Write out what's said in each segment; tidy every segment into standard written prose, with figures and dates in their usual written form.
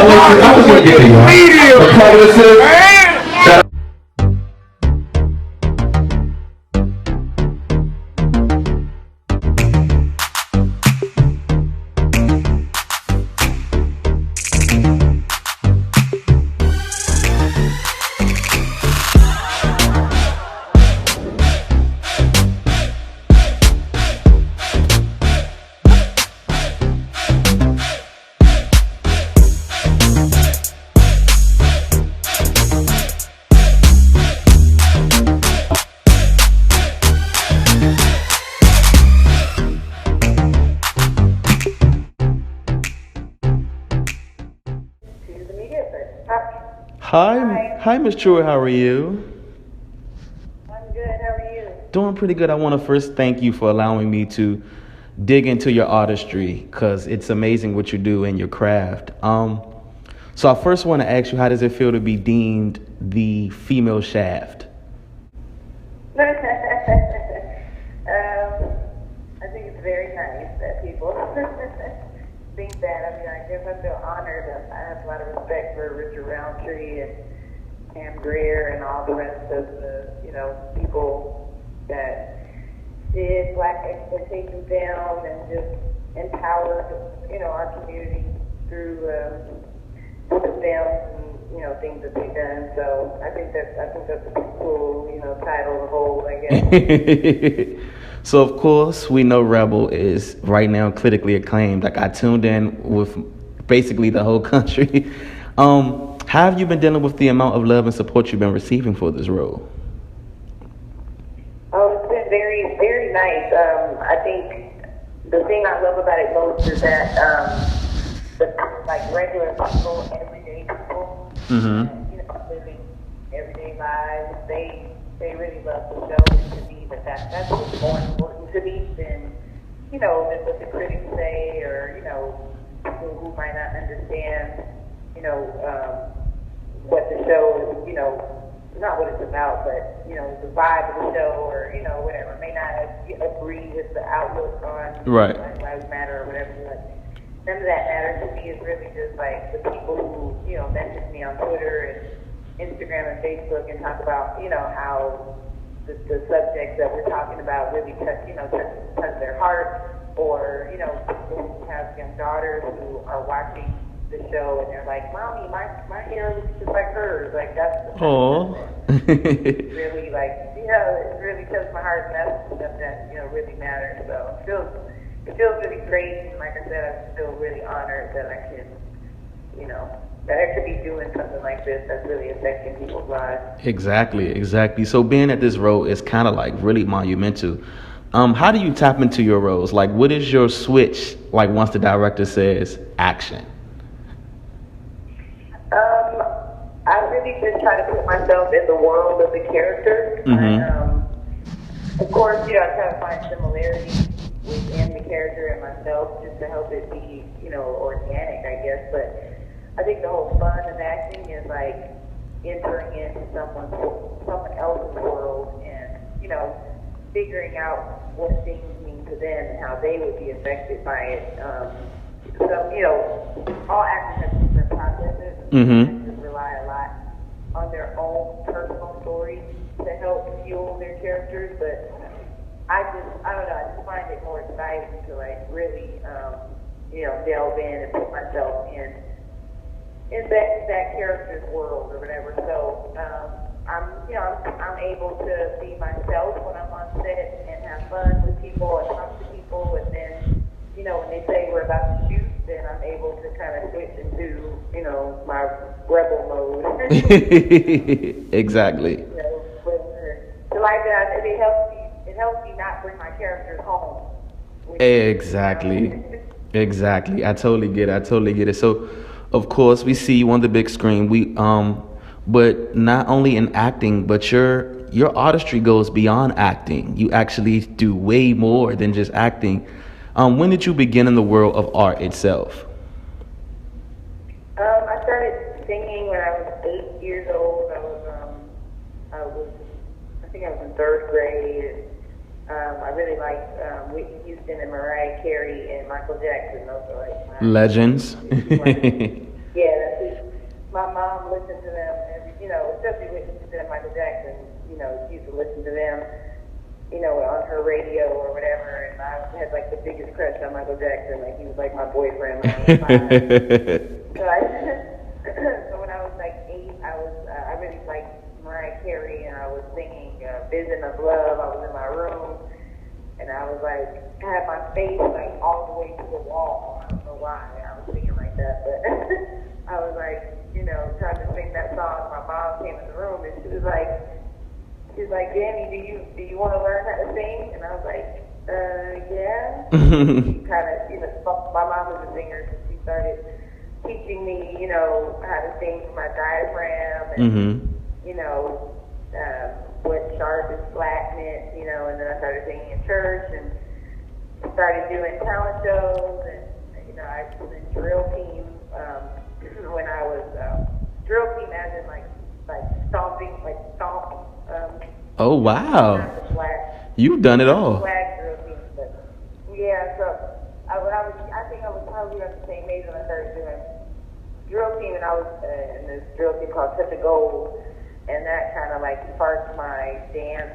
I was gonna get to y'all. The publicist. Hi, Miss Truitt. How are you? I'm good. How are you? Doing pretty good. I want to first thank you for allowing me to dig into your artistry because it's amazing what you do in your craft. So I first want to ask you, how does it feel to be deemed the female Shaft? I think it's very nice that people think that. I mean, I guess I feel honored. I have a lot of respect for Richard Roundtree and Pam Grier and all the rest of the, people that did Black exploitation down and just empowered, our community through the films and, things that they've done. So I think that's a pretty cool, title to hold, I guess. So of course we know Rebel is right now critically acclaimed. Like I tuned in with basically the whole country. How have you been dealing with the amount of love and support you've been receiving for this role? Oh, it's been very, very nice. I think the thing I love about it most is that the regular people, everyday people, living everyday lives, they really love the show. And to me, that's what's more important to me than than what the critics say or people who might not understand what the show is, not what it's about, but, the vibe of the show or, whatever. May not agree with the outlook on Right. Black Lives Matter or whatever, but none of that matters to me. It's really just like the people who, message me on Twitter and Instagram and Facebook and talk about, how the subjects that we're talking about really touch their heart, or, people who have young daughters who are watching the show and they're like, "Mommy, my hair looks just like hers." Like that's really it really touches my heart, and that's stuff that really matters. So it feels really great, and like I said, I feel really honored that I can that I could be doing something like this that's really affecting people's lives. Exactly. So being at this role is kind of like really monumental. How do you tap into your roles? Like, what is your switch? Like once the director says action. I really just try to put myself in the world of the character. Of course, I try to find similarities within the character and myself just to help it be, organic, I guess. But I think the whole fun of acting is like entering into someone else's world and, figuring out what things mean to them and how they would be affected by it. So, all actors have different processes. Actors rely a lot on their own personal stories to help fuel their characters, but I don't know, I just find it more exciting to really, delve in and put myself in that character's world or whatever. So, I'm able to be myself when I'm on set and have fun with people and talk to people, and then, when they say we're about to shoot, then I'm able to kind of switch into, my rebel mode. Exactly. So like that, it helps me not bring my characters home. Exactly. I totally get it. So, of course, we see you on the big screen. But not only in acting, but your artistry goes beyond acting. You actually do way more than just acting. When did you begin in the world of art itself? I started singing when I was 8 years old. I think I was in third grade. I really liked Whitney Houston and Mariah Carey and Michael Jackson. Those are like my legends. Yeah, listened to them, especially listening to Michael Jackson. She used to listen to them, on her radio or whatever. And I had like the biggest crush on Michael Jackson. Like he was like my boyfriend when I was 5. So when I was like 8, I really liked Mariah Carey, and I was singing "Vision of Love." I was in my room, and I was like, I had my face like all the way to the wall. I don't know why I was singing like that, but I was like, trying to sing that song. My mom came in the room, and she was like, Danny, do you want to learn how to sing? And I was like, yeah. She kind of, my mom was a singer, so she started teaching me, how to sing for my diaphragm, and what sharp and flat meant, and then I started singing in church and started doing talent shows, and I was in drill team when I was drill team as in like stomping, like stomp. Oh wow! You've done it all. Flag drill team, but yeah. So I think I was probably at the same age when I started doing drill team, and I was in this drill team called Touch of Gold, and that kind of like sparked my dance,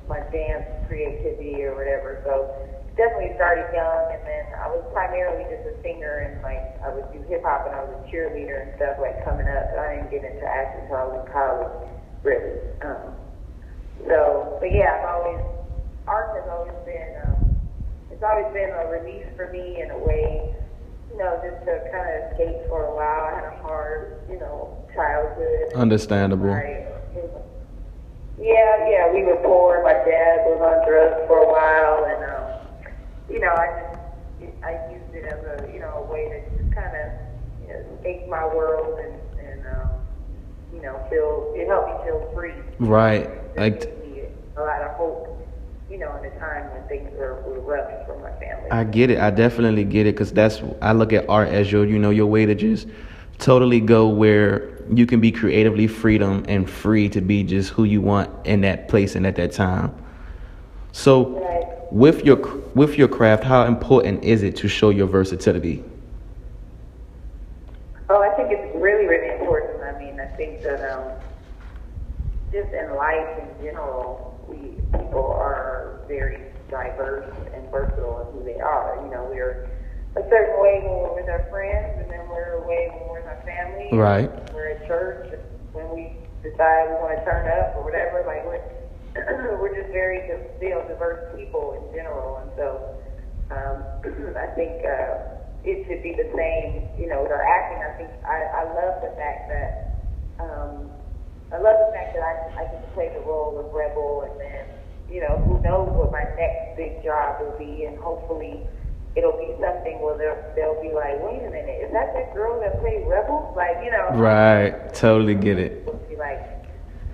my dance creativity or whatever. So definitely started young, and then I was primarily just a singer, and like I would do hip hop, and I was a cheerleader and stuff like coming up. But I didn't get into acting until I was in college, really. But yeah, art has always been, it's always been a release for me in a way, just to kind of escape for a while. I had a hard, childhood. Understandable. Yeah, we were poor. My dad was on drugs for a while, and I used it as a way to just kind of escape my world and it helped me feel free. Right. Like a lot of hope, in a time when things were rough for my family. I get it. I definitely get it, because I look at art as your way to just totally go where you can be creatively free to be just who you want in that place and at that time. So right. with your craft, how important is it to show your versatility? Oh, I think it's really, really important. I mean, I think that just in life in general, people are very diverse and versatile in who they are. We're a certain way when we're with our friends, and then we're a way when we're with our family. Right. We're at church, and when we decide we want to turn up or whatever, like we're just very diverse people in general. And so I think it should be the same, with our acting. I think I love the fact that I get to play the role of rebel, and then who knows what my next big job will be, and hopefully it'll be something where they'll be like, wait a minute, is that girl that played rebel? Like, Right, totally get it. Be like,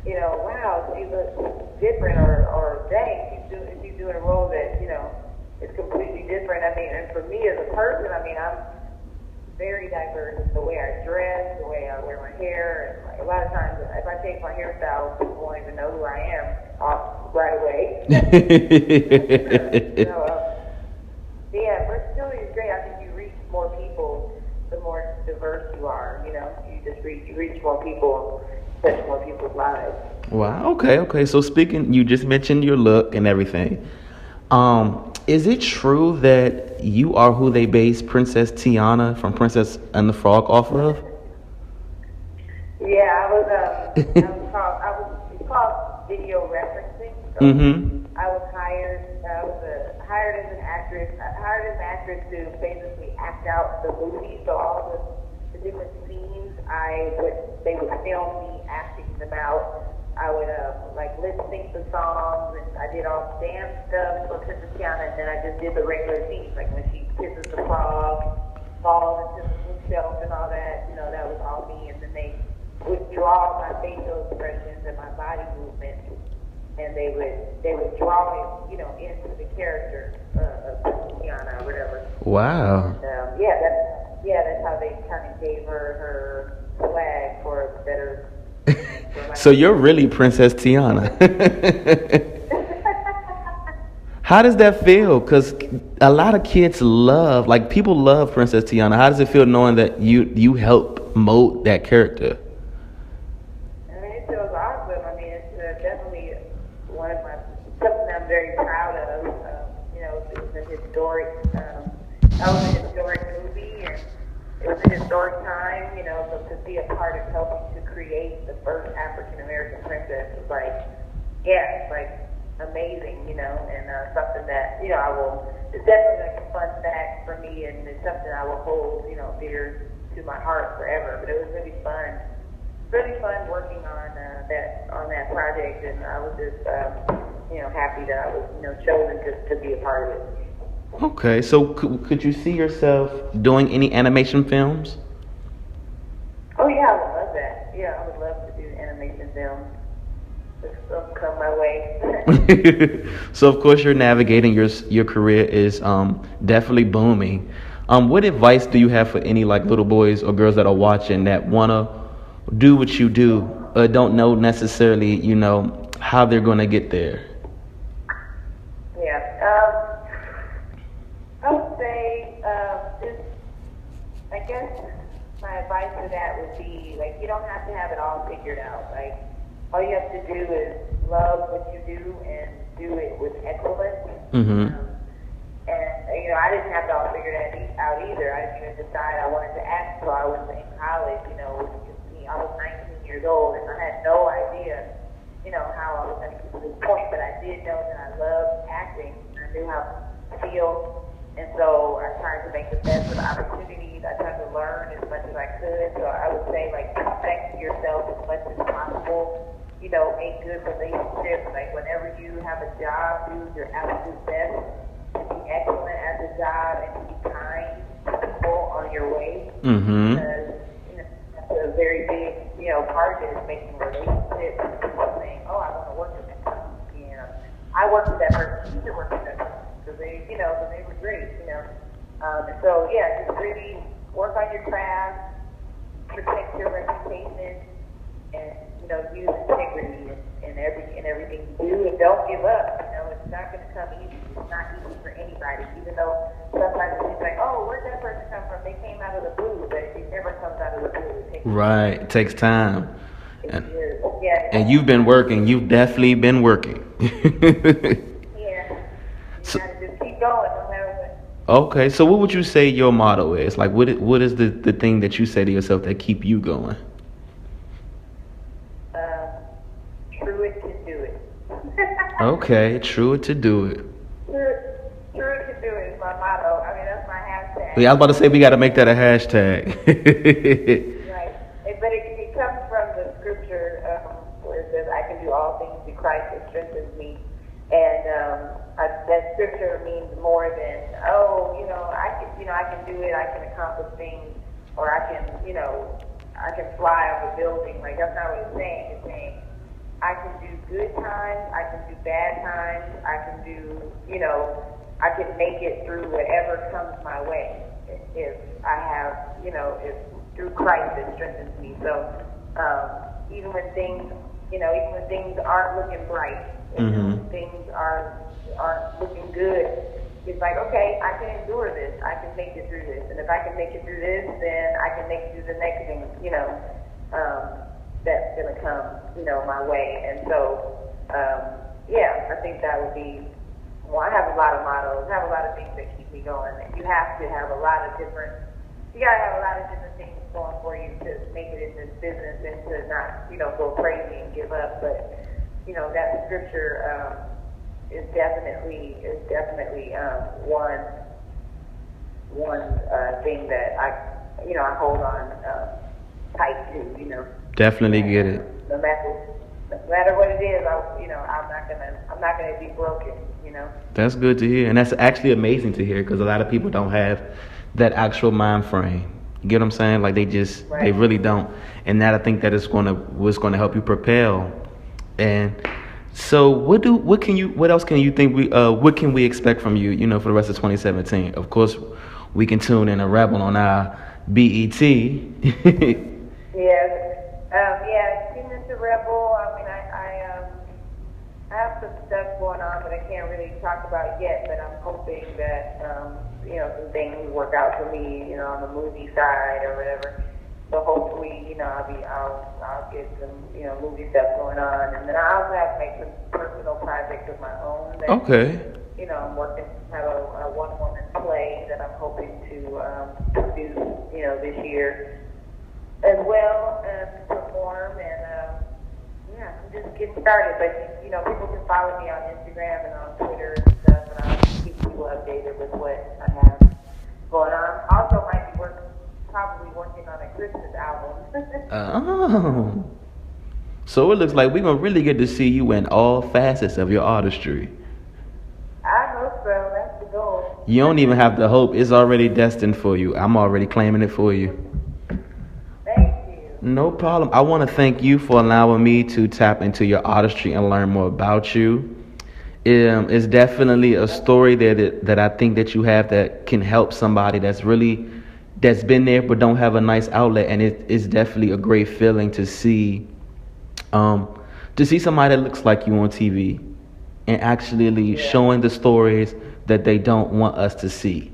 wow, she looks different, or dang, she's doing a role that is completely different. I mean, and for me as a person, I mean, I'm very diverse in the way I dress, the way I wear my hair, and like, a lot of times if I change my hairstyle, people won't even know who I am right away. Yeah, versatility is great. I think you reach more people the more diverse you are. You reach more people, touch more people's lives. Wow. Okay. So you just mentioned your look and everything. Is it true that you are who they based Princess Tiana from Princess and the Frog off of? Yeah, it's called video referencing. So I was hired as an actress. Hired as an actress to basically act out the movie. So all the different scenes, they would film me acting them out. I would lip sync the songs, and I did all the dance stuff for Princess Tiana, and then I just did the regular scenes, like when she kisses the frog, falls into the bookshelf and all that. That was all me, and then they would draw my facial expressions and my body movements, and they would draw it, into the character of Princess Tiana or whatever. Wow. And, that's how they kind of gave her swag for a better. So you're really Princess Tiana. How does that feel? Because a lot of kids people love Princess Tiana. How does it feel knowing that you help mold that character? I mean, it feels awesome. I mean, it's definitely one of my, something I'm very proud of. You know, it was a historic, that was a historic movie, and it was a historic time, you know, so to be a part of helping to create the first African-American princess was like, yeah, it's like amazing, you know, and something that, you know, it's definitely like a fun fact for me, and it's something I will hold, you know, dear to my heart forever. But it was really fun working on that project, and I was just, you know, happy that I was, you know, chosen to be a part of it. Okay, so could you see yourself doing any animation films? Oh yeah, I would love that. Yeah, I would love to do animation films. Just come my way. So of course you're navigating your career is definitely booming. What advice do you have for any like little boys or girls that are watching that wanna do what you do, but don't know necessarily, you know, how they're gonna get there? Yeah. I would say, I guess my advice to that would be, like, you don't have to have it all figured out. Like, all you have to do is love what you do and do it with excellence. Mm-hmm. And, you know, I didn't have it all figured out either. I didn't even decide I wanted to act until I was in college, you know. I was 19 years old, and I had no idea, you know, how I was going to get to this point. But I did know that I loved acting. I knew how to feel. And so I tried to make the best of the opportunities. I tried to learn as much as I could. So I would say, like, respect yourself as much as possible. You know, make good relationships. Like, whenever you have a job, do your absolute best to be excellent at the job and to be kind to people on your way. Mm-hmm. Because, you know, that's a very big, you know, part of it is making relationships and people saying, oh, I want to work with that person. You know, I worked with that person. You should work with that person. Because they, you know, they were great, you know. So yeah, just really work on your craft, protect your reputation, and, you know, use integrity in everything you do, and don't give up. You know, it's not going to come easy. It's not easy for anybody. Even though sometimes it's like, oh, where'd that person come from? They came out of the blue, but it never comes out of the blue. It takes time. And Yeah. you've been working. You've definitely been working. Yeah. You gotta just keep going no matter what. Okay, so what would you say your motto is? Like, what is the thing that you say to yourself that keep you going? Truitt can do it. Okay, Truitt to do it. Truitt can do it is my motto. I mean, that's my hashtag. Yeah, I was about to say we got to make that a hashtag. Right. But it comes from the scripture where it says, I can do all things through Christ that strengthens me. And that scripture means more than, oh, you know, I can do it, I can accomplish things, or I can fly off a building. Like, that's not what it's saying. It's saying, I can do good times, I can do bad times, I can do, you know, I can make it through whatever comes my way if I have, you know, if through Christ that strengthens me. So even when things aren't looking bright, Mm-hmm. things aren't looking good, it's like, okay, I can endure this. I can make it through this. And if I can make it through this, then I can make it through the next thing, you know, that's going to come, you know, my way. And so, yeah, I think that would be, well, I have a lot of mottos. I have a lot of things that keep me going. You have to have a lot of different, you got to have a lot of different things going for you to make it in this business and to not, you know, go crazy and give up. But, you know, that scripture is definitely one thing that I hold on tight to, you know. Definitely get it. No matter what it is, I'm not gonna be broken, you know. That's good to hear, and that's actually amazing to hear because a lot of people don't have that actual mind frame. You get what I'm saying? Like they really don't. And that I think that is what's gonna help you propel. And so what else can you think what can we expect from you, you know, for the rest of 2017? Of course, we can tune in and rebel on our BET. Tune into Rebel. I mean, I have some stuff going on that I can't really talk about yet, but I'm hoping that, you know, some things work out for me, you know, on the movie side or whatever. So hopefully, I'll get some, movie stuff going on. And then I also have to make some personal projects of my own that, Okay. I'm working, have a one-woman play that I'm hoping to produce, this year as well, and perform. And, I'm just getting started. But, people can follow me on Instagram and on Twitter and stuff, and I'll keep people updated with what I have going on. Also might be probably working on a Christmas album. Oh. So it looks like we're going to really get to see you in all facets of your artistry. I hope so. That's the goal. You don't even have to hope. It's already destined for you. I'm already claiming it for you. Thank you. No problem. I want to thank you for allowing me to tap into your artistry and learn more about you. It's definitely a story that I think that you have that can help somebody that's been there but don't have a nice outlet, and it's definitely a great feeling to see somebody that looks like you on TV and actually showing the stories that they don't want us to see.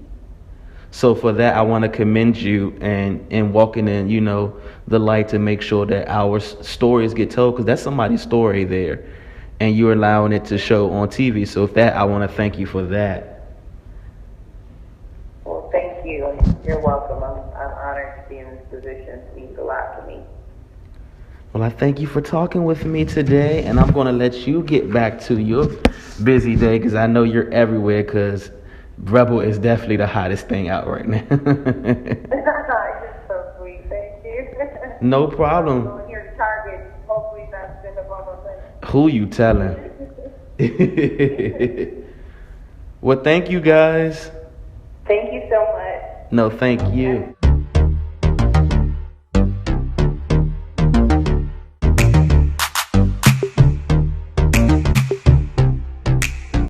So for that, I want to commend you and walking in, the light to make sure that our stories get told, because that's somebody's story there, and you're allowing it to show on TV. So with that, I want to thank you for that. Well, thank you. You're welcome. I'm honored to be in this position. It means a lot to me. Well, I thank you for talking with me today, and I'm going to let you get back to your busy day, because I know you're everywhere, because Rebel is definitely the hottest thing out right now. You're so sweet. Thank you. No problem. Going here to Target. Hopefully not spend up all my money. Who you telling? Well, thank you guys. Thank you so much. No, thank you.